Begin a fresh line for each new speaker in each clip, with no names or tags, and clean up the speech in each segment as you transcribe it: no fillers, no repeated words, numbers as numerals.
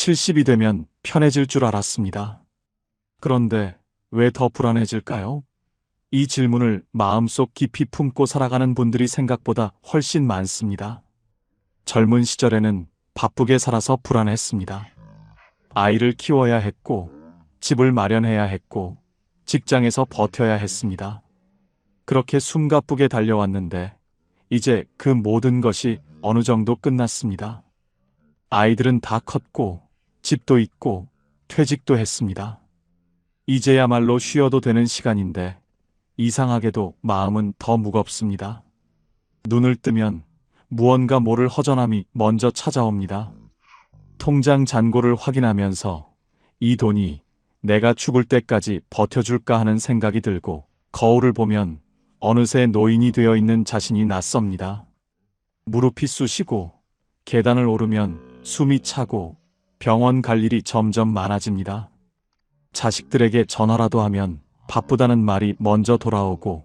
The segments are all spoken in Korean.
70이 되면 편해질 줄 알았습니다. 그런데 왜 더 불안해질까요? 이 질문을 마음속 깊이 품고 살아가는 분들이 생각보다 훨씬 많습니다. 젊은 시절에는 바쁘게 살아서 불안했습니다. 아이를 키워야 했고, 집을 마련해야 했고, 직장에서 버텨야 했습니다. 그렇게 숨가쁘게 달려왔는데, 이제 그 모든 것이 어느 정도 끝났습니다. 아이들은 다 컸고, 집도 있고, 퇴직도 했습니다. 이제야말로 쉬어도 되는 시간인데, 이상하게도 마음은 더 무겁습니다. 눈을 뜨면 무언가 모를 허전함이 먼저 찾아옵니다. 통장 잔고를 확인하면서 이 돈이 내가 죽을 때까지 버텨줄까 하는 생각이 들고, 거울을 보면 어느새 노인이 되어 있는 자신이 낯섭니다. 무릎이 쑤시고 계단을 오르면 숨이 차고 병원 갈 일이 점점 많아집니다. 자식들에게 전화라도 하면 바쁘다는 말이 먼저 돌아오고,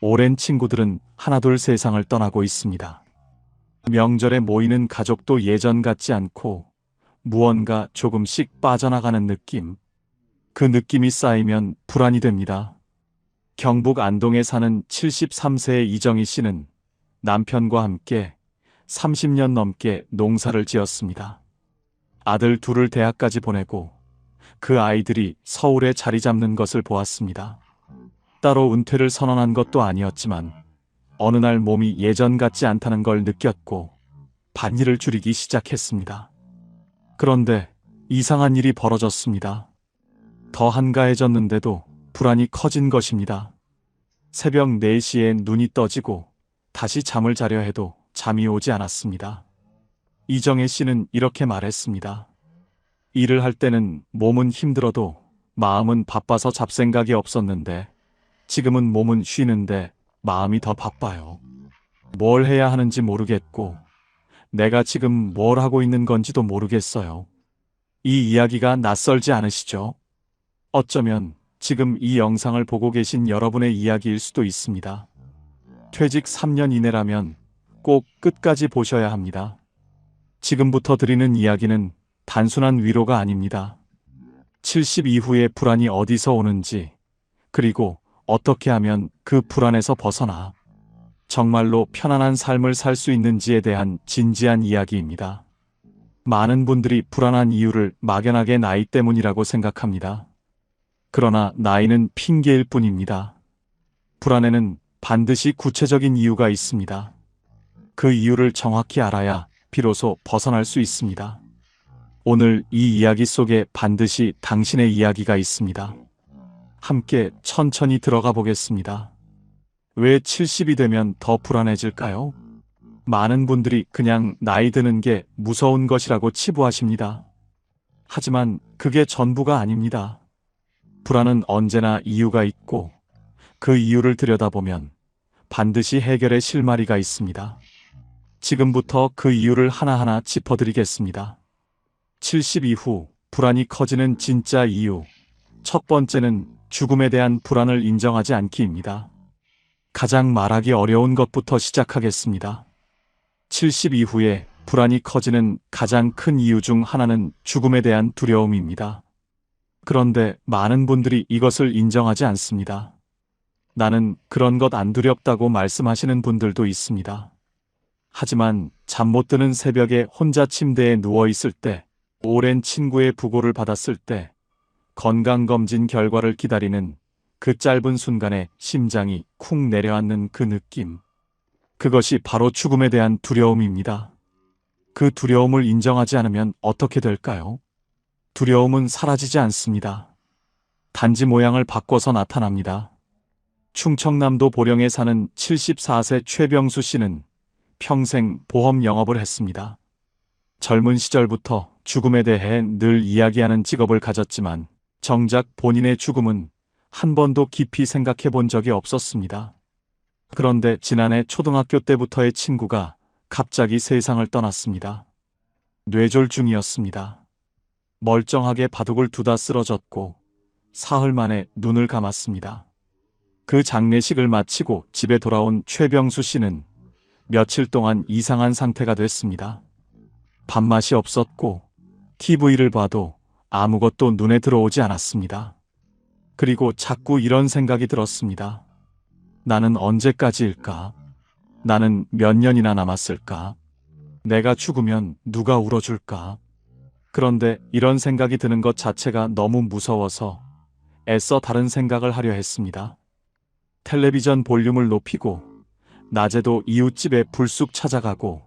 오랜 친구들은 하나둘 세상을 떠나고 있습니다. 명절에 모이는 가족도 예전 같지 않고 무언가 조금씩 빠져나가는 느낌. 그 느낌이 쌓이면 불안이 됩니다. 경북 안동에 사는 73세의 이정희 씨는 남편과 함께 30년 넘게 농사를 지었습니다. 아들 둘을 대학까지 보내고 그 아이들이 서울에 자리 잡는 것을 보았습니다. 따로 은퇴를 선언한 것도 아니었지만 어느 날 몸이 예전 같지 않다는 걸 느꼈고 밭일을 줄이기 시작했습니다. 그런데 이상한 일이 벌어졌습니다. 더 한가해졌는데도 불안이 커진 것입니다. 새벽 4시에 눈이 떠지고 다시 잠을 자려 해도 잠이 오지 않았습니다. 이정혜 씨는 이렇게 말했습니다. 일을 할 때는 몸은 힘들어도 마음은 바빠서 잡생각이 없었는데 지금은 몸은 쉬는데 마음이 더 바빠요. 뭘 해야 하는지 모르겠고 내가 지금 뭘 하고 있는 건지도 모르겠어요. 이 이야기가 낯설지 않으시죠? 어쩌면 지금 이 영상을 보고 계신 여러분의 이야기일 수도 있습니다. 퇴직 3년 이내라면 꼭 끝까지 보셔야 합니다. 지금부터 드리는 이야기는 단순한 위로가 아닙니다. 70 이후의 불안이 어디서 오는지, 그리고 어떻게 하면 그 불안에서 벗어나 정말로 편안한 삶을 살 수 있는지에 대한 진지한 이야기입니다. 많은 분들이 불안한 이유를 막연하게 나이 때문이라고 생각합니다. 그러나 나이는 핑계일 뿐입니다. 불안에는 반드시 구체적인 이유가 있습니다. 그 이유를 정확히 알아야 비로소 벗어날 수 있습니다. 오늘 이 이야기 속에 반드시 당신의 이야기가 있습니다. 함께 천천히 들어가 보겠습니다. 왜 70이 되면 더 불안해질까요? 많은 분들이 그냥 나이 드는 게 무서운 것이라고 치부하십니다. 하지만 그게 전부가 아닙니다. 불안은 언제나 이유가 있고 그 이유를 들여다보면 반드시 해결의 실마리가 있습니다. 지금부터 그 이유를 하나하나 짚어드리겠습니다. 70 이후 불안이 커지는 진짜 이유. 첫 번째는 죽음에 대한 불안을 인정하지 않기입니다. 가장 말하기 어려운 것부터 시작하겠습니다. 70 이후에 불안이 커지는 가장 큰 이유 중 하나는 죽음에 대한 두려움입니다. 그런데 많은 분들이 이것을 인정하지 않습니다. 나는 그런 것 안 두렵다고 말씀하시는 분들도 있습니다. 하지만 잠 못 드는 새벽에 혼자 침대에 누워있을 때, 오랜 친구의 부고를 받았을 때, 건강검진 결과를 기다리는 그 짧은 순간에 심장이 쿵 내려앉는 그 느낌. 그것이 바로 죽음에 대한 두려움입니다. 그 두려움을 인정하지 않으면 어떻게 될까요? 두려움은 사라지지 않습니다. 단지 모양을 바꿔서 나타납니다. 충청남도 보령에 사는 74세 최병수 씨는 평생 보험 영업을 했습니다. 젊은 시절부터 죽음에 대해 늘 이야기하는 직업을 가졌지만 정작 본인의 죽음은 한 번도 깊이 생각해 본 적이 없었습니다. 그런데 지난해 초등학교 때부터의 친구가 갑자기 세상을 떠났습니다. 뇌졸중이었습니다. 멀쩡하게 바둑을 두다 쓰러졌고 사흘 만에 눈을 감았습니다. 그 장례식을 마치고 집에 돌아온 최병수 씨는 며칠 동안 이상한 상태가 됐습니다. 밥맛이 없었고 TV를 봐도 아무것도 눈에 들어오지 않았습니다. 그리고 자꾸 이런 생각이 들었습니다. 나는 언제까지일까? 나는 몇 년이나 남았을까? 내가 죽으면 누가 울어줄까? 그런데 이런 생각이 드는 것 자체가 너무 무서워서 애써 다른 생각을 하려 했습니다. 텔레비전 볼륨을 높이고, 낮에도 이웃집에 불쑥 찾아가고,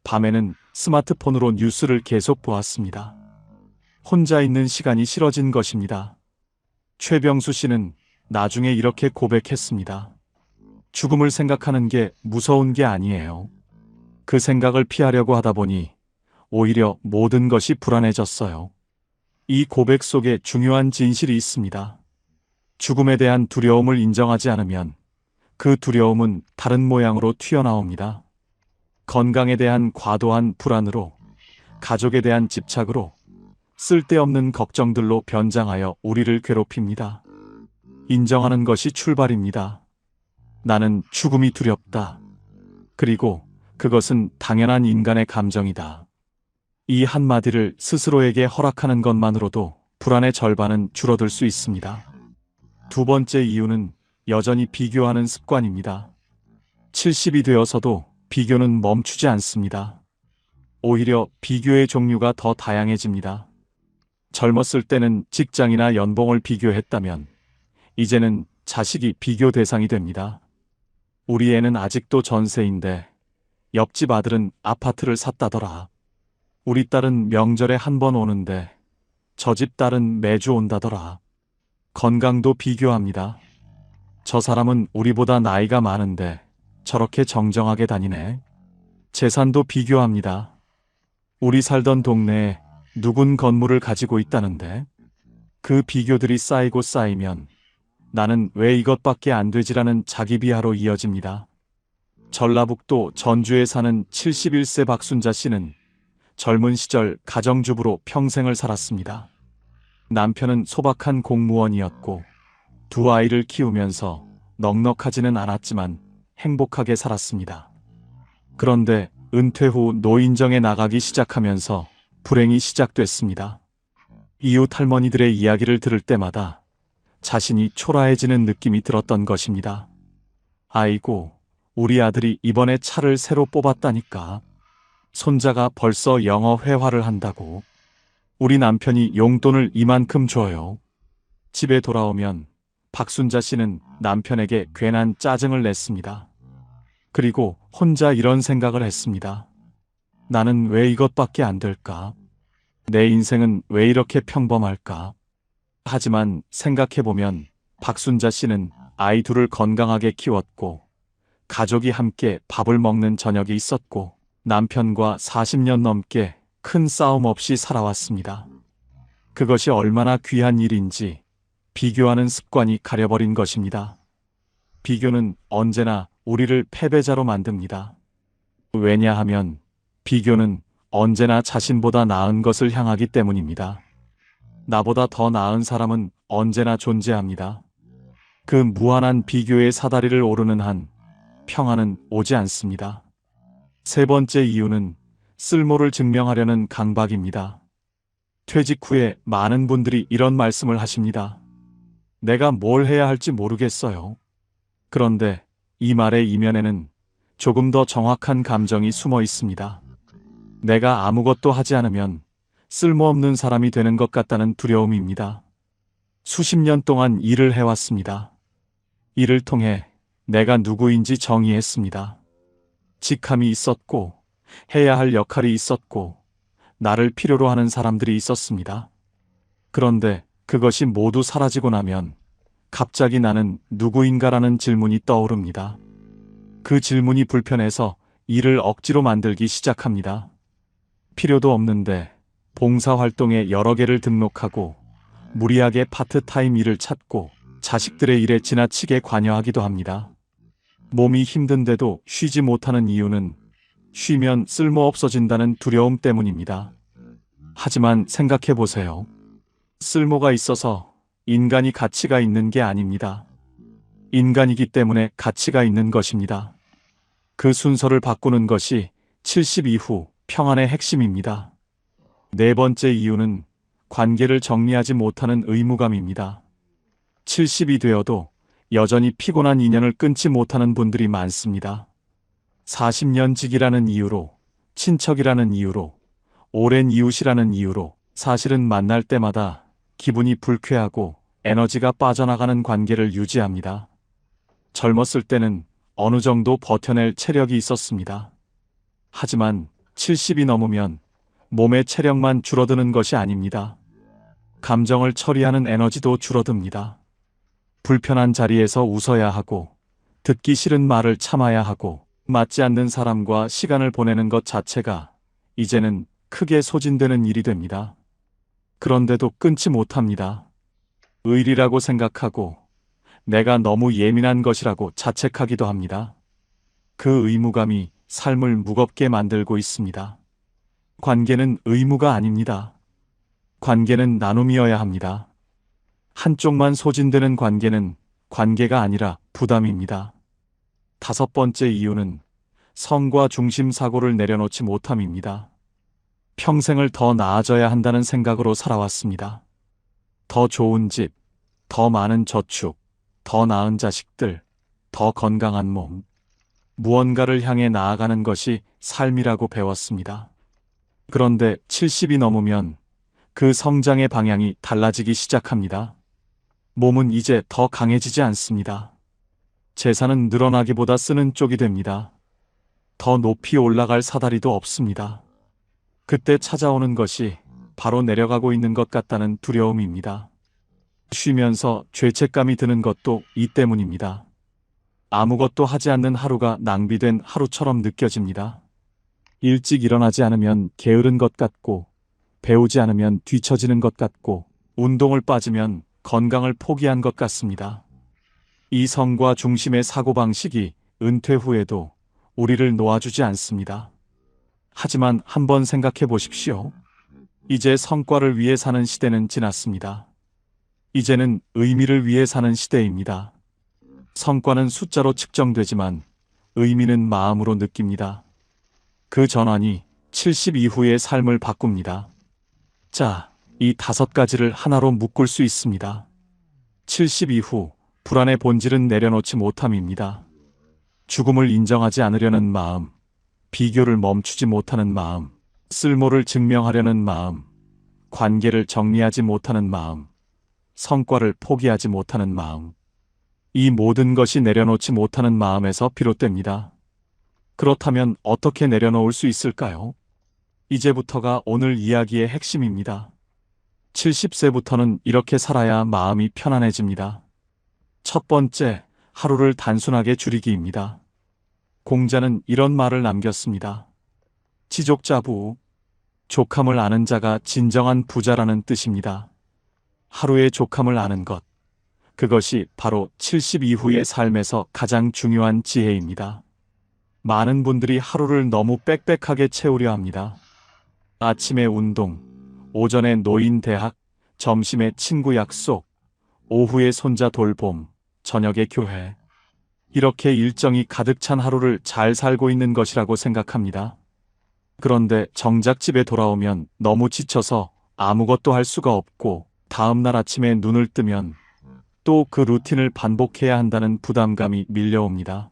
밤에는 스마트폰으로 뉴스를 계속 보았습니다. 혼자 있는 시간이 싫어진 것입니다. 최병수 씨는 나중에 이렇게 고백했습니다. 죽음을 생각하는 게 무서운 게 아니에요. 그 생각을 피하려고 하다 보니 오히려 모든 것이 불안해졌어요. 이 고백 속에 중요한 진실이 있습니다. 죽음에 대한 두려움을 인정하지 않으면 그 두려움은 다른 모양으로 튀어나옵니다. 건강에 대한 과도한 불안으로, 가족에 대한 집착으로, 쓸데없는 걱정들로 변장하여 우리를 괴롭힙니다. 인정하는 것이 출발입니다. 나는 죽음이 두렵다. 그리고 그것은 당연한 인간의 감정이다. 이 한마디를 스스로에게 허락하는 것만으로도 불안의 절반은 줄어들 수 있습니다. 두 번째 이유는 여전히 비교하는 습관입니다. 70이 되어서도 비교는 멈추지 않습니다. 오히려 비교의 종류가 더 다양해집니다. 젊었을 때는 직장이나 연봉을 비교했다면 이제는 자식이 비교 대상이 됩니다. 우리 애는 아직도 전세인데 옆집 아들은 아파트를 샀다더라. 우리 딸은 명절에 한 번 오는데 저 집 딸은 매주 온다더라. 건강도 비교합니다. 저 사람은 우리보다 나이가 많은데 저렇게 정정하게 다니네. 재산도 비교합니다. 우리 살던 동네에 누군 건물을 가지고 있다는데 그 비교들이 쌓이고 쌓이면 나는 왜 이것밖에 안 되지라는 자기 비하로 이어집니다. 전라북도 전주에 사는 71세 박순자 씨는 젊은 시절 가정주부로 평생을 살았습니다. 남편은 소박한 공무원이었고 두 아이를 키우면서 넉넉하지는 않았지만 행복하게 살았습니다. 그런데 은퇴 후 노인정에 나가기 시작하면서 불행이 시작됐습니다. 이웃 할머니들의 이야기를 들을 때마다 자신이 초라해지는 느낌이 들었던 것입니다. 아이고, 우리 아들이 이번에 차를 새로 뽑았다니까. 손자가 벌써 영어 회화를 한다고. 우리 남편이 용돈을 이만큼 줘요. 집에 돌아오면 박순자 씨는 남편에게 괜한 짜증을 냈습니다. 그리고 혼자 이런 생각을 했습니다. 나는 왜 이것밖에 안 될까? 내 인생은 왜 이렇게 평범할까? 하지만 생각해보면 박순자 씨는 아이 둘을 건강하게 키웠고 가족이 함께 밥을 먹는 저녁이 있었고 남편과 40년 넘게 큰 싸움 없이 살아왔습니다. 그것이 얼마나 귀한 일인지 비교하는 습관이 가려버린 것입니다. 비교는 언제나 우리를 패배자로 만듭니다. 왜냐하면 비교는 언제나 자신보다 나은 것을 향하기 때문입니다. 나보다 더 나은 사람은 언제나 존재합니다. 그 무한한 비교의 사다리를 오르는 한 평안은 오지 않습니다. 세 번째 이유는 쓸모를 증명하려는 강박입니다. 퇴직 후에 많은 분들이 이런 말씀을 하십니다. 내가 뭘 해야 할지 모르겠어요. 그런데 이 말의 이면에는 조금 더 정확한 감정이 숨어 있습니다. 내가 아무것도 하지 않으면 쓸모없는 사람이 되는 것 같다는 두려움입니다. 수십 년 동안 일을 해왔습니다. 이를 통해 내가 누구인지 정의했습니다. 직함이 있었고, 해야 할 역할이 있었고, 나를 필요로 하는 사람들이 있었습니다. 그런데 그것이 모두 사라지고 나면 갑자기 나는 누구인가라는 질문이 떠오릅니다. 그 질문이 불편해서 일을 억지로 만들기 시작합니다. 필요도 없는데 봉사활동에 여러 개를 등록하고 무리하게 파트타임 일을 찾고 자식들의 일에 지나치게 관여하기도 합니다. 몸이 힘든데도 쉬지 못하는 이유는 쉬면 쓸모없어진다는 두려움 때문입니다. 하지만 생각해보세요. 쓸모가 있어서 인간이 가치가 있는 게 아닙니다. 인간이기 때문에 가치가 있는 것입니다. 그 순서를 바꾸는 것이 70 이후 평안의 핵심입니다. 네 번째 이유는 관계를 정리하지 못하는 의무감입니다. 70이 되어도 여전히 피곤한 인연을 끊지 못하는 분들이 많습니다. 40년 지기라는 이유로, 친척이라는 이유로, 오랜 이웃이라는 이유로 사실은 만날 때마다 기분이 불쾌하고 에너지가 빠져나가는 관계를 유지합니다. 젊었을 때는 어느 정도 버텨낼 체력이 있었습니다. 하지만 70이 넘으면 몸의 체력만 줄어드는 것이 아닙니다. 감정을 처리하는 에너지도 줄어듭니다. 불편한 자리에서 웃어야 하고, 듣기 싫은 말을 참아야 하고, 맞지 않는 사람과 시간을 보내는 것 자체가 이제는 크게 소진되는 일이 됩니다. 그런데도 끊지 못합니다. 의리라고 생각하고 내가 너무 예민한 것이라고 자책하기도 합니다. 그 의무감이 삶을 무겁게 만들고 있습니다. 관계는 의무가 아닙니다. 관계는 나눔이어야 합니다. 한쪽만 소진되는 관계는 관계가 아니라 부담입니다. 다섯 번째 이유는 성과 중심 사고를 내려놓지 못함입니다. 평생을 더 나아져야 한다는 생각으로 살아왔습니다. 더 좋은 집, 더 많은 저축, 더 나은 자식들, 더 건강한 몸. 무언가를 향해 나아가는 것이 삶이라고 배웠습니다. 그런데 70이 넘으면 그 성장의 방향이 달라지기 시작합니다. 몸은 이제 더 강해지지 않습니다. 재산은 늘어나기보다 쓰는 쪽이 됩니다. 더 높이 올라갈 사다리도 없습니다. 그때 찾아오는 것이 바로 내려가고 있는 것 같다는 두려움입니다. 쉬면서 죄책감이 드는 것도 이 때문입니다. 아무것도 하지 않는 하루가 낭비된 하루처럼 느껴집니다. 일찍 일어나지 않으면 게으른 것 같고, 배우지 않으면 뒤처지는 것 같고, 운동을 빠지면 건강을 포기한 것 같습니다. 이 성과 중심의 사고방식이 은퇴 후에도 우리를 놓아주지 않습니다. 하지만 한번 생각해 보십시오. 이제 성과를 위해 사는 시대는 지났습니다. 이제는 의미를 위해 사는 시대입니다. 성과는 숫자로 측정되지만 의미는 마음으로 느낍니다. 그 전환이 70 이후의 삶을 바꿉니다. 자, 이 5가지를 하나로 묶을 수 있습니다. 70 이후 불안의 본질은 내려놓지 못함입니다. 죽음을 인정하지 않으려는 마음, 비교를 멈추지 못하는 마음, 쓸모를 증명하려는 마음, 관계를 정리하지 못하는 마음, 성과를 포기하지 못하는 마음. 이 모든 것이 내려놓지 못하는 마음에서 비롯됩니다. 그렇다면 어떻게 내려놓을 수 있을까요? 이제부터가 오늘 이야기의 핵심입니다. 70세부터는 이렇게 살아야 마음이 편안해집니다. 첫 번째, 하루를 단순하게 줄이기입니다. 공자는 이런 말을 남겼습니다. 지족자부, 족함을 아는 자가 진정한 부자라는 뜻입니다. 하루의 족함을 아는 것, 그것이 바로 70 이후의 삶에서 가장 중요한 지혜입니다. 많은 분들이 하루를 너무 빽빽하게 채우려 합니다. 아침에 운동, 오전에 노인 대학, 점심에 친구 약속, 오후에 손자 돌봄, 저녁에 교회. 이렇게 일정이 가득 찬 하루를 잘 살고 있는 것이라고 생각합니다. 그런데 정작 집에 돌아오면 너무 지쳐서 아무것도 할 수가 없고 다음날 아침에 눈을 뜨면 또 그 루틴을 반복해야 한다는 부담감이 밀려옵니다.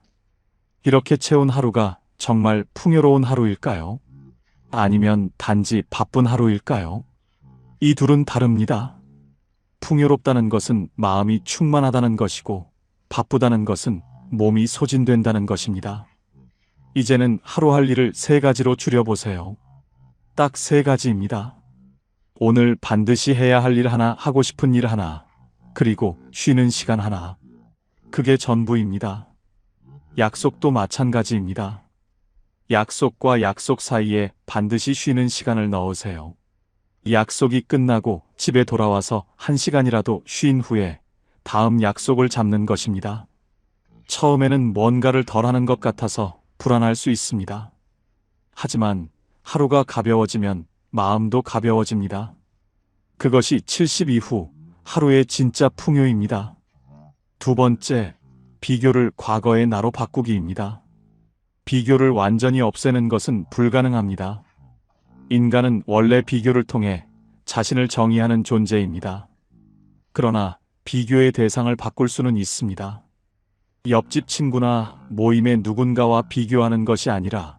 이렇게 채운 하루가 정말 풍요로운 하루일까요? 아니면 단지 바쁜 하루일까요? 이 둘은 다릅니다. 풍요롭다는 것은 마음이 충만하다는 것이고, 바쁘다는 것은 몸이 소진된다는 것입니다. 이제는 하루 할 일을 3가지로 줄여보세요. 딱 3가지입니다. 오늘 반드시 해야 할 일 하나, 하고 싶은 일 하나, 그리고 쉬는 시간 하나. 그게 전부입니다. 약속도 마찬가지입니다. 약속과 약속 사이에 반드시 쉬는 시간을 넣으세요. 약속이 끝나고 집에 돌아와서 1시간이라도 쉰 후에 다음 약속을 잡는 것입니다. 처음에는 뭔가를 덜 하는 것 같아서 불안할 수 있습니다. 하지만 하루가 가벼워지면 마음도 가벼워집니다. 그것이 70 이후 하루의 진짜 풍요입니다. 두 번째, 비교를 과거의 나로 바꾸기입니다. 비교를 완전히 없애는 것은 불가능합니다. 인간은 원래 비교를 통해 자신을 정의하는 존재입니다. 그러나 비교의 대상을 바꿀 수는 있습니다. 옆집 친구나 모임의 누군가와 비교하는 것이 아니라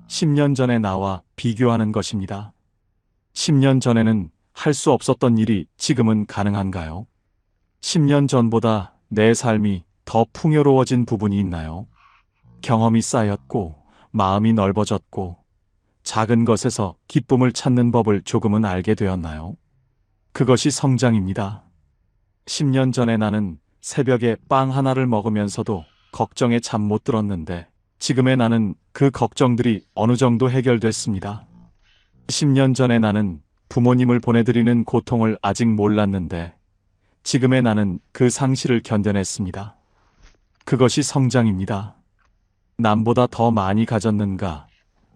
10년 전의 나와 비교하는 것입니다. 10년 전에는 할 수 없었던 일이 지금은 가능한가요? 10년 전보다 내 삶이 더 풍요로워진 부분이 있나요? 경험이 쌓였고 마음이 넓어졌고 작은 것에서 기쁨을 찾는 법을 조금은 알게 되었나요? 그것이 성장입니다. 10년 전에 나는 새벽에 빵 하나를 먹으면서도 걱정에 잠 못 들었는데 지금의 나는 그 걱정들이 어느 정도 해결됐습니다. 10년 전에 나는 부모님을 보내드리는 고통을 아직 몰랐는데 지금의 나는 그 상실을 견뎌냈습니다. 그것이 성장입니다. 남보다 더 많이 가졌는가,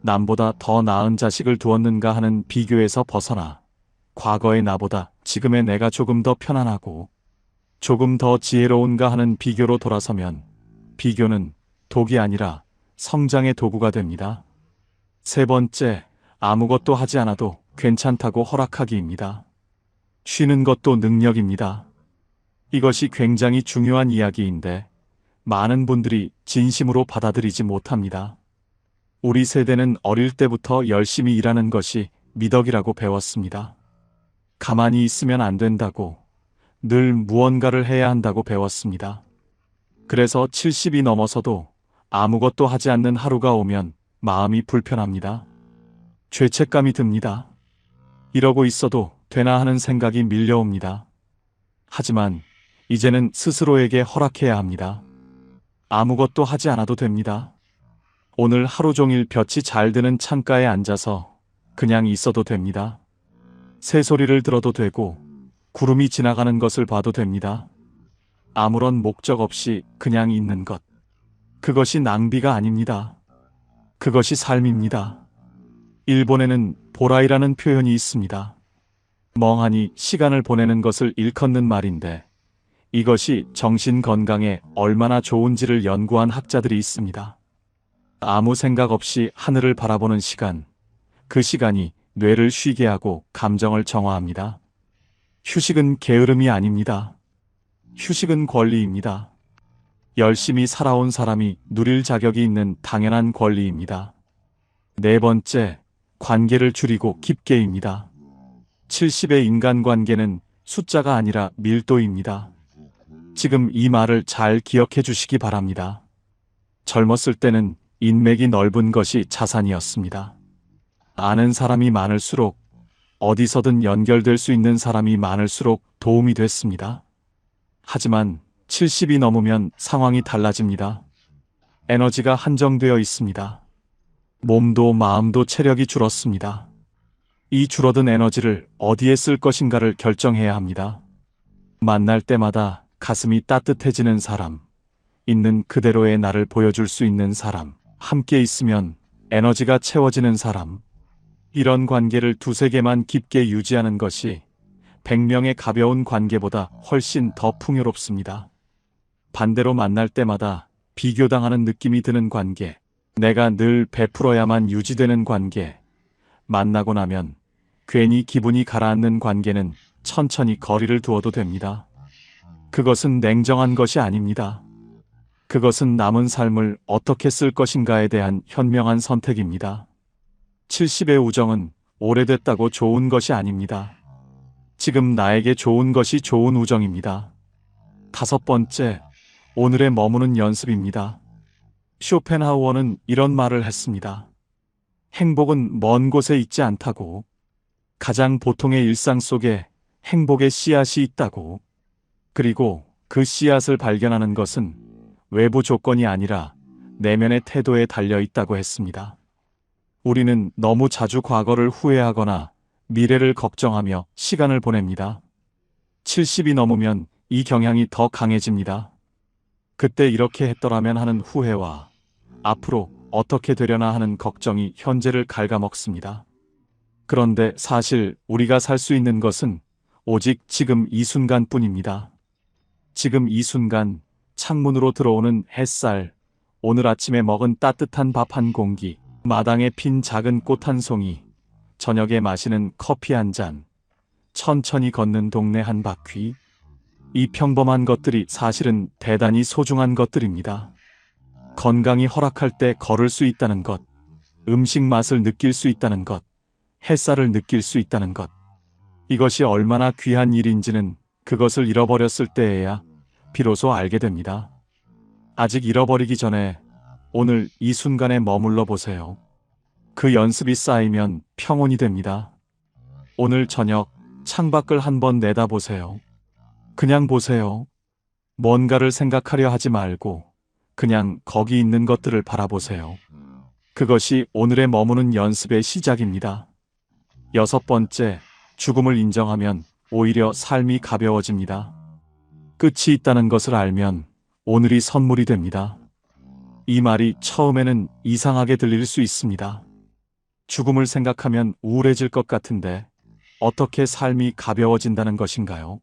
남보다 더 나은 자식을 두었는가 하는 비교에서 벗어나 과거의 나보다 지금의 내가 조금 더 편안하고 조금 더 지혜로운가 하는 비교로 돌아서면 비교는 독이 아니라 성장의 도구가 됩니다. 세 번째, 아무것도 하지 않아도 괜찮다고 허락하기입니다. 쉬는 것도 능력입니다. 이것이 굉장히 중요한 이야기인데 많은 분들이 진심으로 받아들이지 못합니다. 우리 세대는 어릴 때부터 열심히 일하는 것이 미덕이라고 배웠습니다. 가만히 있으면 안 된다고, 늘 무언가를 해야 한다고 배웠습니다. 그래서 70이 넘어서도 아무것도 하지 않는 하루가 오면 마음이 불편합니다. 죄책감이 듭니다. 이러고 있어도 되나 하는 생각이 밀려옵니다. 하지만 이제는 스스로에게 허락해야 합니다. 아무것도 하지 않아도 됩니다. 오늘 하루 종일 볕이 잘 드는 창가에 앉아서 그냥 있어도 됩니다. 새소리를 들어도 되고 구름이 지나가는 것을 봐도 됩니다. 아무런 목적 없이 그냥 있는 것. 그것이 낭비가 아닙니다. 그것이 삶입니다. 일본에는 보라이라는 표현이 있습니다. 멍하니 시간을 보내는 것을 일컫는 말인데 이것이 정신 건강에 얼마나 좋은지를 연구한 학자들이 있습니다. 아무 생각 없이 하늘을 바라보는 시간, 그 시간이 뇌를 쉬게 하고 감정을 정화합니다. 휴식은 게으름이 아닙니다. 휴식은 권리입니다. 열심히 살아온 사람이 누릴 자격이 있는 당연한 권리입니다. 네 번째, 관계를 줄이고 깊게입니다. 70의 인간관계는 숫자가 아니라 밀도입니다. 지금 이 말을 잘 기억해 주시기 바랍니다. 젊었을 때는 인맥이 넓은 것이 자산이었습니다. 아는 사람이 많을수록, 어디서든 연결될 수 있는 사람이 많을수록 도움이 됐습니다. 하지만 70이 넘으면 상황이 달라집니다. 에너지가 한정되어 있습니다. 몸도 마음도 체력이 줄었습니다. 이 줄어든 에너지를 어디에 쓸 것인가를 결정해야 합니다. 만날 때마다 가슴이 따뜻해지는 사람, 있는 그대로의 나를 보여줄 수 있는 사람, 함께 있으면 에너지가 채워지는 사람, 이런 관계를 두세 개만 깊게 유지하는 것이 100명의 가벼운 관계보다 훨씬 더 풍요롭습니다. 반대로 만날 때마다 비교당하는 느낌이 드는 관계, 내가 늘 베풀어야만 유지되는 관계, 만나고 나면 괜히 기분이 가라앉는 관계는 천천히 거리를 두어도 됩니다. 그것은 냉정한 것이 아닙니다. 그것은 남은 삶을 어떻게 쓸 것인가에 대한 현명한 선택입니다. 70의 우정은 오래됐다고 좋은 것이 아닙니다. 지금 나에게 좋은 것이 좋은 우정입니다. 다섯 번째, 오늘에 머무는 연습입니다. 쇼펜하우어는 이런 말을 했습니다. 행복은 먼 곳에 있지 않다고, 가장 보통의 일상 속에 행복의 씨앗이 있다고, 그리고 그 씨앗을 발견하는 것은 외부 조건이 아니라 내면의 태도에 달려 있다고 했습니다. 우리는 너무 자주 과거를 후회하거나 미래를 걱정하며 시간을 보냅니다. 70이 넘으면 이 경향이 더 강해집니다. 그때 이렇게 했더라면 하는 후회와 앞으로 어떻게 되려나 하는 걱정이 현재를 갉아먹습니다. 그런데 사실 우리가 살 수 있는 것은 오직 지금 이 순간뿐입니다. 지금 이 순간, 창문으로 들어오는 햇살, 오늘 아침에 먹은 따뜻한 밥 한 공기, 마당에 핀 작은 꽃 한 송이, 저녁에 마시는 커피 한 잔, 천천히 걷는 동네 한 바퀴. 이 평범한 것들이 사실은 대단히 소중한 것들입니다. 건강이 허락할 때 걸을 수 있다는 것, 음식 맛을 느낄 수 있다는 것, 햇살을 느낄 수 있다는 것. 이것이 얼마나 귀한 일인지는 그것을 잃어버렸을 때에야 비로소 알게 됩니다. 아직 잃어버리기 전에 오늘 이 순간에 머물러 보세요. 그 연습이 쌓이면 평온이 됩니다. 오늘 저녁 창밖을 한번 내다보세요. 그냥 보세요. 뭔가를 생각하려 하지 말고 그냥 거기 있는 것들을 바라보세요. 그것이 오늘의 머무는 연습의 시작입니다. 6번째, 죽음을 인정하면 오히려 삶이 가벼워집니다. 끝이 있다는 것을 알면 오늘이 선물이 됩니다. 이 말이 처음에는 이상하게 들릴 수 있습니다. 죽음을 생각하면 우울해질 것 같은데 어떻게 삶이 가벼워진다는 것인가요?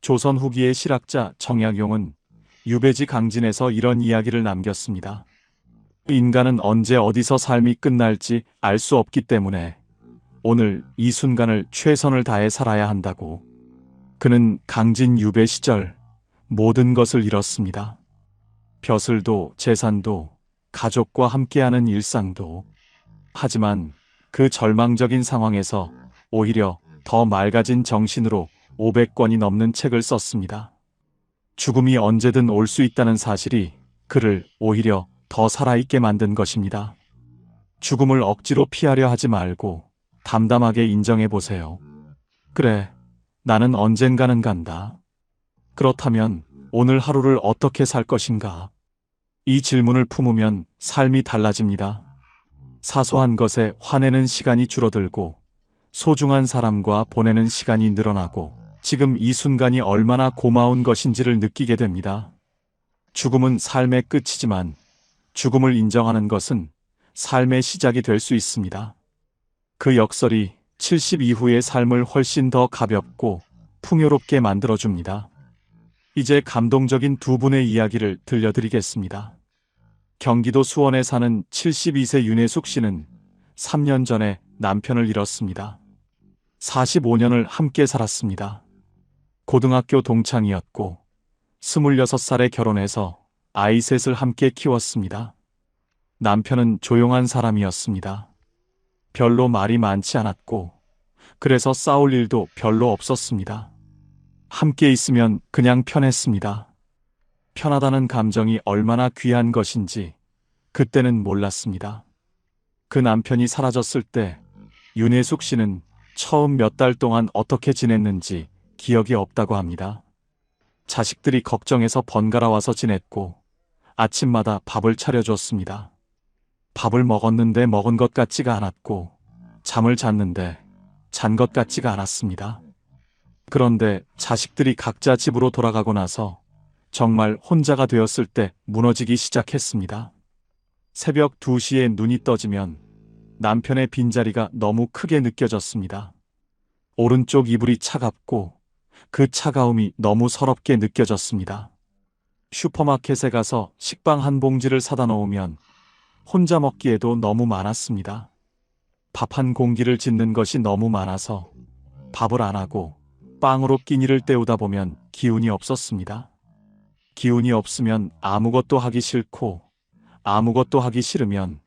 조선 후기의 실학자 정약용은 유배지 강진에서 이런 이야기를 남겼습니다. 인간은 언제 어디서 삶이 끝날지 알 수 없기 때문에 오늘 이 순간을 최선을 다해 살아야 한다고. 그는 강진 유배 시절 모든 것을 잃었습니다. 벼슬도, 재산도, 가족과 함께하는 일상도. 하지만 그 절망적인 상황에서 오히려 더 맑아진 정신으로 500권이 넘는 책을 썼습니다. 죽음이 언제든 올 수 있다는 사실이 그를 오히려 더 살아있게 만든 것입니다. 죽음을 억지로 피하려 하지 말고 담담하게 인정해 보세요. 그래, 나는 언젠가는 간다. 그렇다면 오늘 하루를 어떻게 살 것인가? 이 질문을 품으면 삶이 달라집니다. 사소한 것에 화내는 시간이 줄어들고 소중한 사람과 보내는 시간이 늘어나고 지금 이 순간이 얼마나 고마운 것인지를 느끼게 됩니다. 죽음은 삶의 끝이지만 죽음을 인정하는 것은 삶의 시작이 될 수 있습니다. 그 역설이 70 이후의 삶을 훨씬 더 가볍고 풍요롭게 만들어줍니다. 이제 감동적인 두 분의 이야기를 들려드리겠습니다. 경기도 수원에 사는 72세 윤혜숙 씨는 3년 전에 남편을 잃었습니다. 45년을 함께 살았습니다. 고등학교 동창이었고 26살에 결혼해서 아이 셋을 함께 키웠습니다. 남편은 조용한 사람이었습니다. 별로 말이 많지 않았고 그래서 싸울 일도 별로 없었습니다. 함께 있으면 그냥 편했습니다. 편하다는 감정이 얼마나 귀한 것인지 그때는 몰랐습니다. 그 남편이 사라졌을 때 윤혜숙 씨는 처음 몇 달 동안 어떻게 지냈는지 기억이 없다고 합니다. 자식들이 걱정해서 번갈아 와서 지냈고 아침마다 밥을 차려줬습니다. 밥을 먹었는데 먹은 것 같지가 않았고 잠을 잤는데 잔 것 같지가 않았습니다. 그런데 자식들이 각자 집으로 돌아가고 나서 정말 혼자가 되었을 때 무너지기 시작했습니다. 새벽 2시에 눈이 떠지면 남편의 빈자리가 너무 크게 느껴졌습니다. 오른쪽 이불이 차갑고 그 차가움이 너무 서럽게 느껴졌습니다. 슈퍼마켓에 가서 식빵 한 봉지를 사다 놓으면 혼자 먹기에도 너무 많았습니다. 밥 한 공기를 짓는 것이 너무 많아서 밥을 안 하고 빵으로 끼니를 때우다 보면 기운이 없었습니다. 기운이 없으면 아무것도 하기 싫고 아무것도 하기 싫으면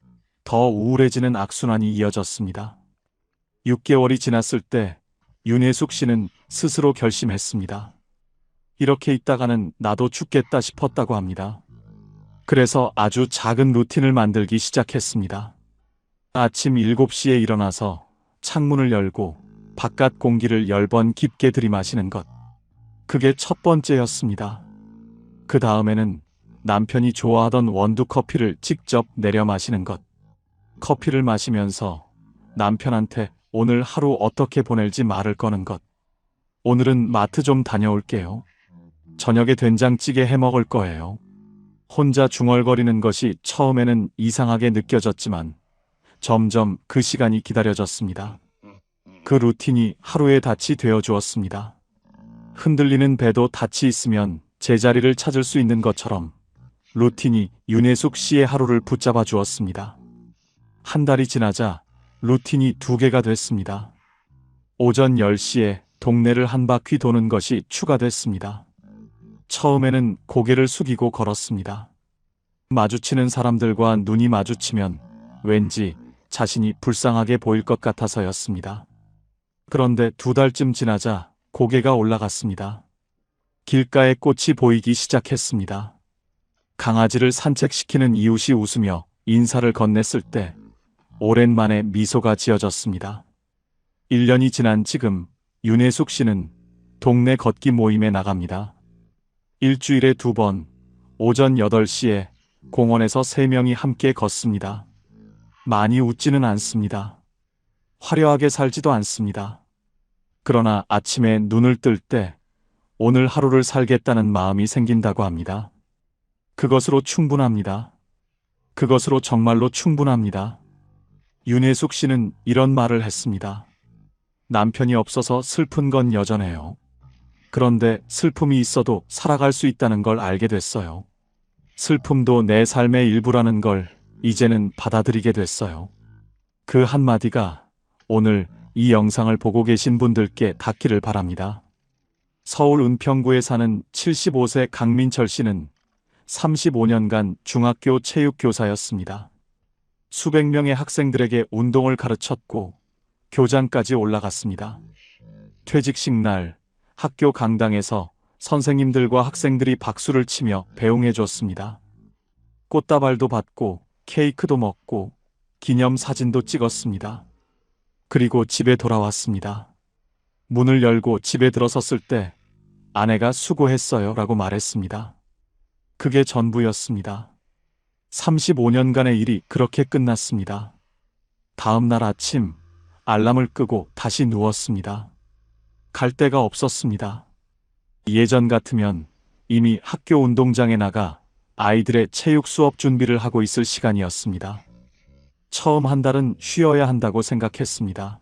더 우울해지는 악순환이 이어졌습니다. 6개월이 지났을 때 윤혜숙 씨는 스스로 결심했습니다. 이렇게 있다가는 나도 죽겠다 싶었다고 합니다. 그래서 아주 작은 루틴을 만들기 시작했습니다. 아침 7시에 일어나서 창문을 열고 바깥 공기를 10번 깊게 들이마시는 것. 그게 첫 번째였습니다. 그 다음에는 남편이 좋아하던 원두 커피를 직접 내려 마시는 것. 커피를 마시면서 남편한테 오늘 하루 어떻게 보낼지 말을 거는 것. 오늘은 마트 좀 다녀올게요. 저녁에 된장찌개 해 먹을 거예요. 혼자 중얼거리는 것이 처음에는 이상하게 느껴졌지만 점점 그 시간이 기다려졌습니다. 그 루틴이 하루의 닻이 되어 주었습니다. 흔들리는 배도 닻이 있으면 제자리를 찾을 수 있는 것처럼 루틴이 윤혜숙 씨의 하루를 붙잡아 주었습니다. 한 달이 지나자 루틴이 두 개가 됐습니다. 오전 10시에 동네를 한 바퀴 도는 것이 추가됐습니다. 처음에는 고개를 숙이고 걸었습니다. 마주치는 사람들과 눈이 마주치면 왠지 자신이 불쌍하게 보일 것 같아서였습니다. 그런데 2달쯤 지나자 고개가 올라갔습니다. 길가에 꽃이 보이기 시작했습니다. 강아지를 산책시키는 이웃이 웃으며 인사를 건넸을 때 오랜만에 미소가 지어졌습니다. 1년이 지난 지금 윤혜숙 씨는 동네 걷기 모임에 나갑니다. 일주일에 2번 오전 8시에 공원에서 3명이 함께 걷습니다. 많이 웃지는 않습니다. 화려하게 살지도 않습니다. 그러나 아침에 눈을 뜰 때 오늘 하루를 살겠다는 마음이 생긴다고 합니다. 그것으로 충분합니다. 그것으로 정말로 충분합니다. 윤혜숙 씨는 이런 말을 했습니다. 남편이 없어서 슬픈 건 여전해요. 그런데 슬픔이 있어도 살아갈 수 있다는 걸 알게 됐어요. 슬픔도 내 삶의 일부라는 걸 이제는 받아들이게 됐어요. 그 한마디가 오늘 이 영상을 보고 계신 분들께 닿기를 바랍니다. 서울 은평구에 사는 75세 강민철 씨는 35년간 중학교 체육교사였습니다. 수백 명의 학생들에게 운동을 가르쳤고 교장까지 올라갔습니다. 퇴직식 날 학교 강당에서 선생님들과 학생들이 박수를 치며 배웅해 줬습니다. 꽃다발도 받고 케이크도 먹고 기념사진도 찍었습니다. 그리고 집에 돌아왔습니다. 문을 열고 집에 들어섰을 때 아내가 수고했어요 라고 말했습니다. 그게 전부였습니다. 35년간의 일이 그렇게 끝났습니다. 다음 날 아침 알람을 끄고 다시 누웠습니다. 갈 데가 없었습니다. 예전 같으면 이미 학교 운동장에 나가 아이들의 체육 수업 준비를 하고 있을 시간이었습니다. 처음 한 달은 쉬어야 한다고 생각했습니다.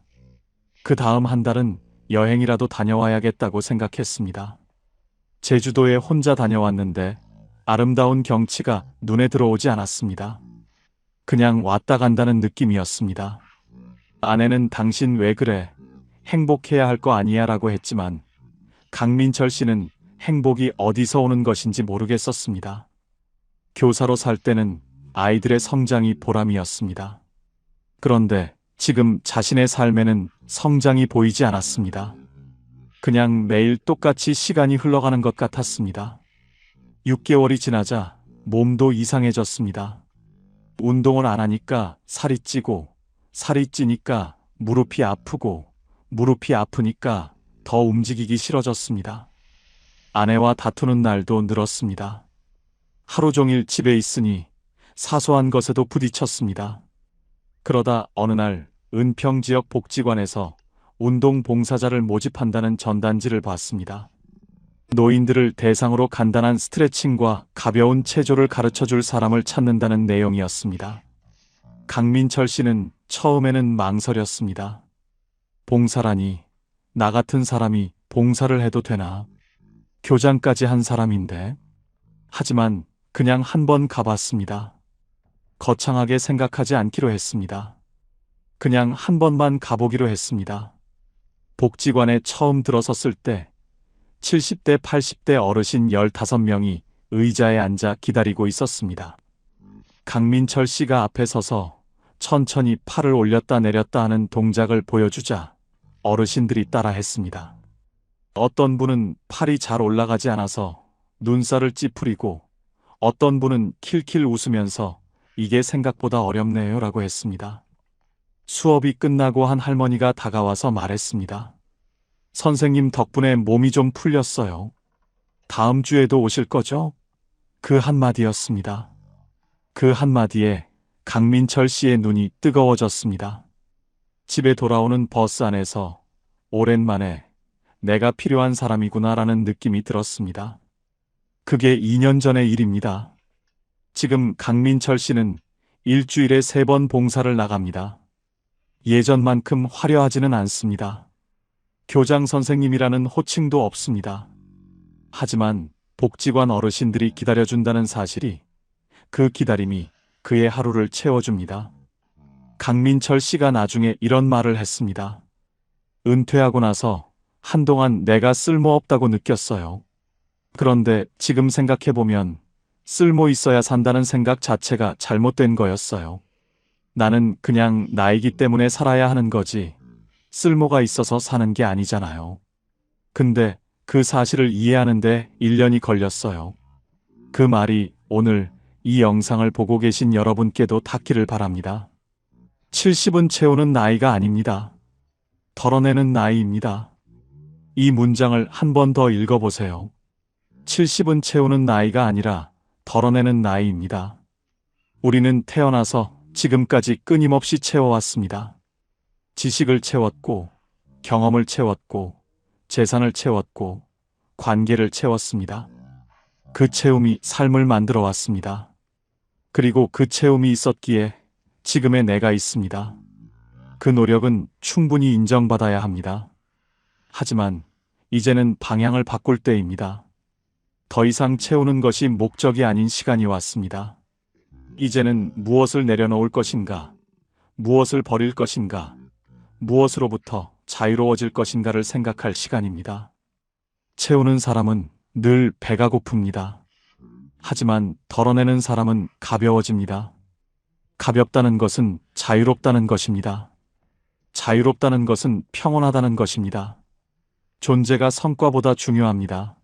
그 다음 한 달은 여행이라도 다녀와야겠다고 생각했습니다. 제주도에 혼자 다녀왔는데 아름다운 경치가 눈에 들어오지 않았습니다. 그냥 왔다 간다는 느낌이었습니다. 아내는 당신 왜 그래? 행복해야 할 거 아니야 라고 했지만 강민철 씨는 행복이 어디서 오는 것인지 모르겠었습니다. 교사로 살 때는 아이들의 성장이 보람이었습니다. 그런데 지금 자신의 삶에는 성장이 보이지 않았습니다. 그냥 매일 똑같이 시간이 흘러가는 것 같았습니다. 6개월이 지나자 몸도 이상해졌습니다. 운동을 안 하니까 살이 찌고, 살이 찌니까 무릎이 아프고, 무릎이 아프니까 더 움직이기 싫어졌습니다. 아내와 다투는 날도 늘었습니다. 하루 종일 집에 있으니 사소한 것에도 부딪혔습니다. 그러다 어느 날 은평 지역 복지관에서 운동 봉사자를 모집한다는 전단지를 봤습니다. 노인들을 대상으로 간단한 스트레칭과 가벼운 체조를 가르쳐줄 사람을 찾는다는 내용이었습니다. 강민철 씨는 처음에는 망설였습니다. 봉사라니, 나 같은 사람이 봉사를 해도 되나? 교장까지 한 사람인데. 하지만 그냥 한번 가봤습니다. 거창하게 생각하지 않기로 했습니다. 그냥 한 번만 가보기로 했습니다. 복지관에 처음 들어섰을 때 70대, 80대 어르신 15명이 의자에 앉아 기다리고 있었습니다. 강민철 씨가 앞에 서서 천천히 팔을 올렸다 내렸다 하는 동작을 보여주자 어르신들이 따라 했습니다. 어떤 분은 팔이 잘 올라가지 않아서 눈살을 찌푸리고 어떤 분은 킬킬 웃으면서 이게 생각보다 어렵네요 라고 했습니다. 수업이 끝나고 한 할머니가 다가와서 말했습니다. 선생님 덕분에 몸이 좀 풀렸어요. 다음 주에도 오실 거죠? 그 한마디였습니다. 그 한마디에 강민철 씨의 눈이 뜨거워졌습니다. 집에 돌아오는 버스 안에서 오랜만에 내가 필요한 사람이구나라는 느낌이 들었습니다. 그게 2년 전의 일입니다. 지금 강민철 씨는 일주일에 3번 봉사를 나갑니다. 예전만큼 화려하지는 않습니다. 교장 선생님이라는 호칭도 없습니다. 하지만 복지관 어르신들이 기다려준다는 사실이, 그 기다림이 그의 하루를 채워줍니다. 강민철 씨가 나중에 이런 말을 했습니다. 은퇴하고 나서 한동안 내가 쓸모없다고 느꼈어요. 그런데 지금 생각해보면 쓸모 있어야 산다는 생각 자체가 잘못된 거였어요. 나는 그냥 나이기 때문에 살아야 하는 거지 쓸모가 있어서 사는 게 아니잖아요. 근데 그 사실을 이해하는데 1년이 걸렸어요. 그 말이 오늘 이 영상을 보고 계신 여러분께도 닿기를 바랍니다. 70은 채우는 나이가 아닙니다. 덜어내는 나이입니다. 이 문장을 한 번 더 읽어보세요. 70은 채우는 나이가 아니라 덜어내는 나이입니다. 우리는 태어나서 지금까지 끊임없이 채워왔습니다. 지식을 채웠고, 경험을 채웠고, 재산을 채웠고, 관계를 채웠습니다. 그 채움이 삶을 만들어 왔습니다. 그리고 그 채움이 있었기에 지금의 내가 있습니다. 그 노력은 충분히 인정받아야 합니다. 하지만 이제는 방향을 바꿀 때입니다. 더 이상 채우는 것이 목적이 아닌 시간이 왔습니다. 이제는 무엇을 내려놓을 것인가, 무엇을 버릴 것인가, 무엇으로부터 자유로워질 것인가를 생각할 시간입니다. 채우는 사람은 늘 배가 고픕니다. 하지만 덜어내는 사람은 가벼워집니다. 가볍다는 것은 자유롭다는 것입니다. 자유롭다는 것은 평온하다는 것입니다. 존재가 성과보다 중요합니다.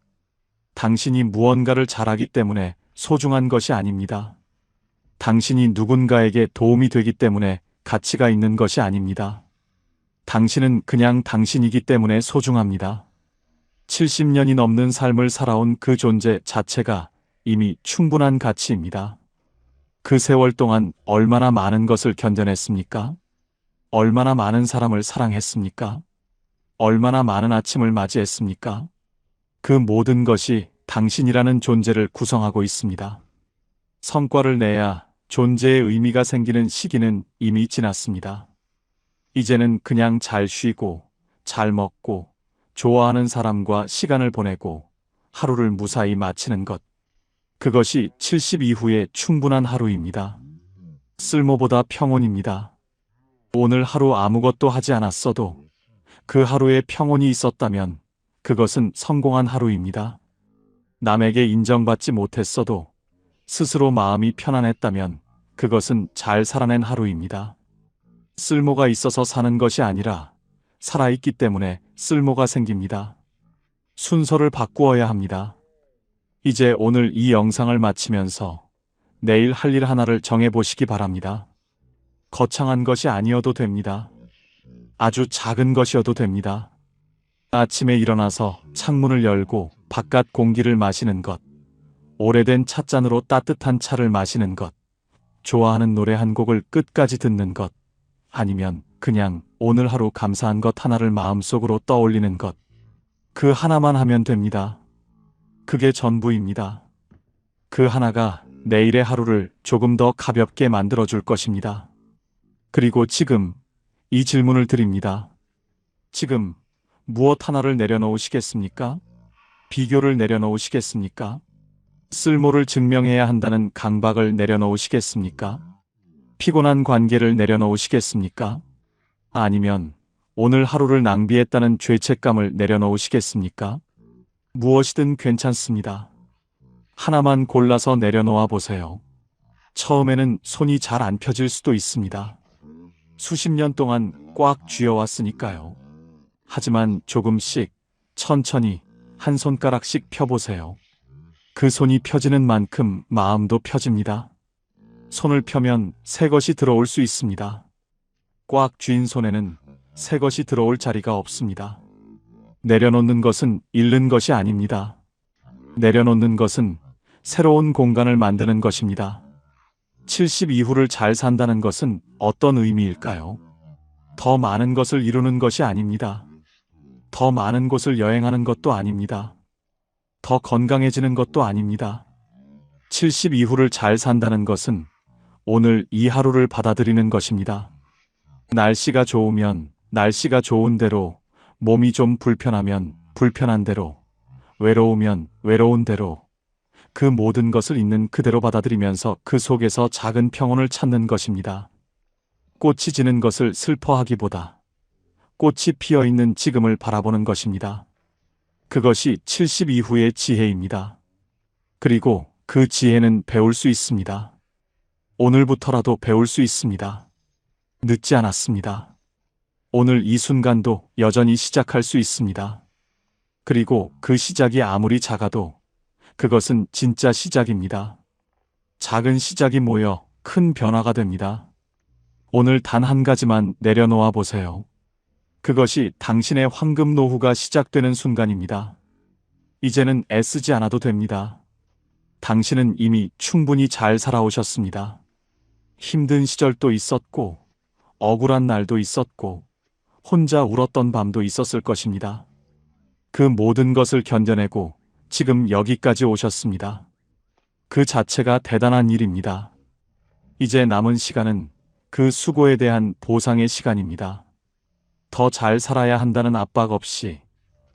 당신이 무언가를 잘하기 때문에 소중한 것이 아닙니다. 당신이 누군가에게 도움이 되기 때문에 가치가 있는 것이 아닙니다. 당신은 그냥 당신이기 때문에 소중합니다. 70년이 넘는 삶을 살아온 그 존재 자체가 이미 충분한 가치입니다. 그 세월 동안 얼마나 많은 것을 견뎌냈습니까? 얼마나 많은 사람을 사랑했습니까? 얼마나 많은 아침을 맞이했습니까? 그 모든 것이 당신이라는 존재를 구성하고 있습니다. 성과를 내야 존재의 의미가 생기는 시기는 이미 지났습니다. 이제는 그냥 잘 쉬고, 잘 먹고, 좋아하는 사람과 시간을 보내고, 하루를 무사히 마치는 것. 그것이 70 이후의 충분한 하루입니다. 쓸모보다 평온입니다. 오늘 하루 아무것도 하지 않았어도 그 하루에 평온이 있었다면 그것은 성공한 하루입니다. 남에게 인정받지 못했어도 스스로 마음이 편안했다면 그것은 잘 살아낸 하루입니다. 쓸모가 있어서 사는 것이 아니라 살아있기 때문에 쓸모가 생깁니다. 순서를 바꾸어야 합니다. 이제 오늘 이 영상을 마치면서 내일 할 일 하나를 정해보시기 바랍니다. 거창한 것이 아니어도 됩니다. 아주 작은 것이어도 됩니다. 아침에 일어나서 창문을 열고 바깥 공기를 마시는 것, 오래된 찻잔으로 따뜻한 차를 마시는 것, 좋아하는 노래 한 곡을 끝까지 듣는 것, 아니면 그냥 오늘 하루 감사한 것 하나를 마음속으로 떠올리는 것, 그 하나만 하면 됩니다. 그게 전부입니다. 그 하나가 내일의 하루를 조금 더 가볍게 만들어줄 것입니다. 그리고 지금 이 질문을 드립니다. 지금 무엇 하나를 내려놓으시겠습니까? 비교를 내려놓으시겠습니까? 쓸모를 증명해야 한다는 강박을 내려놓으시겠습니까? 피곤한 관계를 내려놓으시겠습니까? 아니면 오늘 하루를 낭비했다는 죄책감을 내려놓으시겠습니까? 무엇이든 괜찮습니다. 하나만 골라서 내려놓아 보세요. 처음에는 손이 잘 안 펴질 수도 있습니다. 수십 년 동안 꽉 쥐어왔으니까요. 하지만 조금씩 천천히 한 손가락씩 펴보세요. 그 손이 펴지는 만큼 마음도 펴집니다. 손을 펴면 새 것이 들어올 수 있습니다. 꽉 쥔 손에는 새 것이 들어올 자리가 없습니다. 내려놓는 것은 잃는 것이 아닙니다. 내려놓는 것은 새로운 공간을 만드는 것입니다. 70 이후를 잘 산다는 것은 어떤 의미일까요? 더 많은 것을 이루는 것이 아닙니다. 더 많은 곳을 여행하는 것도 아닙니다. 더 건강해지는 것도 아닙니다. 70 이후를 잘 산다는 것은 오늘 이 하루를 받아들이는 것입니다. 날씨가 좋으면 날씨가 좋은 대로, 몸이 좀 불편하면 불편한 대로, 외로우면 외로운 대로, 그 모든 것을 있는 그대로 받아들이면서 그 속에서 작은 평온을 찾는 것입니다. 꽃이 지는 것을 슬퍼하기보다 꽃이 피어 있는 지금을 바라보는 것입니다. 그것이 70 이후의 지혜입니다. 그리고 그 지혜는 배울 수 있습니다. 오늘부터라도 배울 수 있습니다. 늦지 않았습니다. 오늘 이 순간도 여전히 시작할 수 있습니다. 그리고 그 시작이 아무리 작아도 그것은 진짜 시작입니다. 작은 시작이 모여 큰 변화가 됩니다. 오늘 단 한 가지만 내려놓아 보세요. 그것이 당신의 황금 노후가 시작되는 순간입니다. 이제는 애쓰지 않아도 됩니다. 당신은 이미 충분히 잘 살아오셨습니다. 힘든 시절도 있었고, 억울한 날도 있었고, 혼자 울었던 밤도 있었을 것입니다. 그 모든 것을 견뎌내고 지금 여기까지 오셨습니다. 그 자체가 대단한 일입니다. 이제 남은 시간은 그 수고에 대한 보상의 시간입니다. 더 잘 살아야 한다는 압박 없이,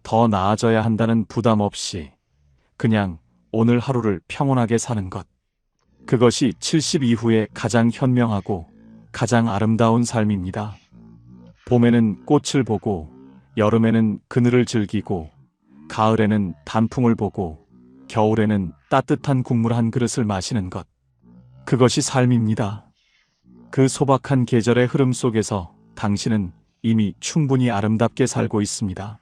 더 나아져야 한다는 부담 없이, 그냥 오늘 하루를 평온하게 사는 것. 그것이 70 이후에 가장 현명하고 가장 아름다운 삶입니다. 봄에는 꽃을 보고, 여름에는 그늘을 즐기고, 가을에는 단풍을 보고, 겨울에는 따뜻한 국물 한 그릇을 마시는 것. 그것이 삶입니다. 그 소박한 계절의 흐름 속에서 당신은 이미 충분히 아름답게 살고 있습니다.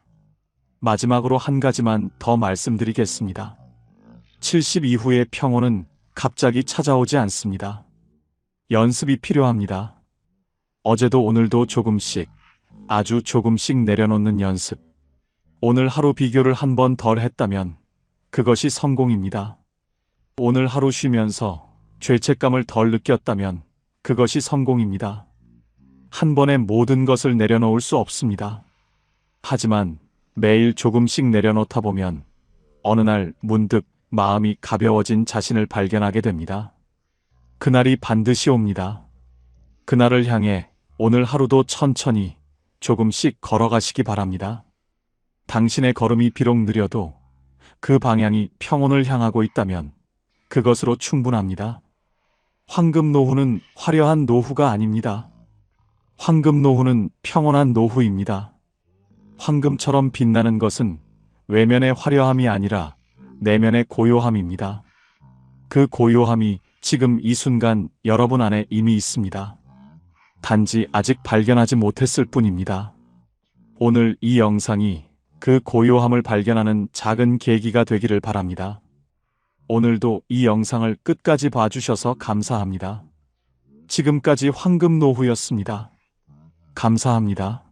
마지막으로 한 가지만 더 말씀드리겠습니다. 70 이후의 평온은 갑자기 찾아오지 않습니다. 연습이 필요합니다. 어제도 오늘도 조금씩, 아주 조금씩 내려놓는 연습. 오늘 하루 비교를 한 번 덜 했다면 그것이 성공입니다. 오늘 하루 쉬면서 죄책감을 덜 느꼈다면 그것이 성공입니다. 한 번에 모든 것을 내려놓을 수 없습니다. 하지만 매일 조금씩 내려놓다 보면 어느 날 문득 마음이 가벼워진 자신을 발견하게 됩니다. 그날이 반드시 옵니다. 그날을 향해 오늘 하루도 천천히 조금씩 걸어가시기 바랍니다. 당신의 걸음이 비록 느려도 그 방향이 평온을 향하고 있다면 그것으로 충분합니다. 황금 노후는 화려한 노후가 아닙니다. 황금 노후는 평온한 노후입니다. 황금처럼 빛나는 것은 외면의 화려함이 아니라 내면의 고요함입니다. 그 고요함이 지금 이 순간 여러분 안에 이미 있습니다. 단지 아직 발견하지 못했을 뿐입니다. 오늘 이 영상이 그 고요함을 발견하는 작은 계기가 되기를 바랍니다. 오늘도 이 영상을 끝까지 봐주셔서 감사합니다. 지금까지 황금 노후였습니다. 감사합니다.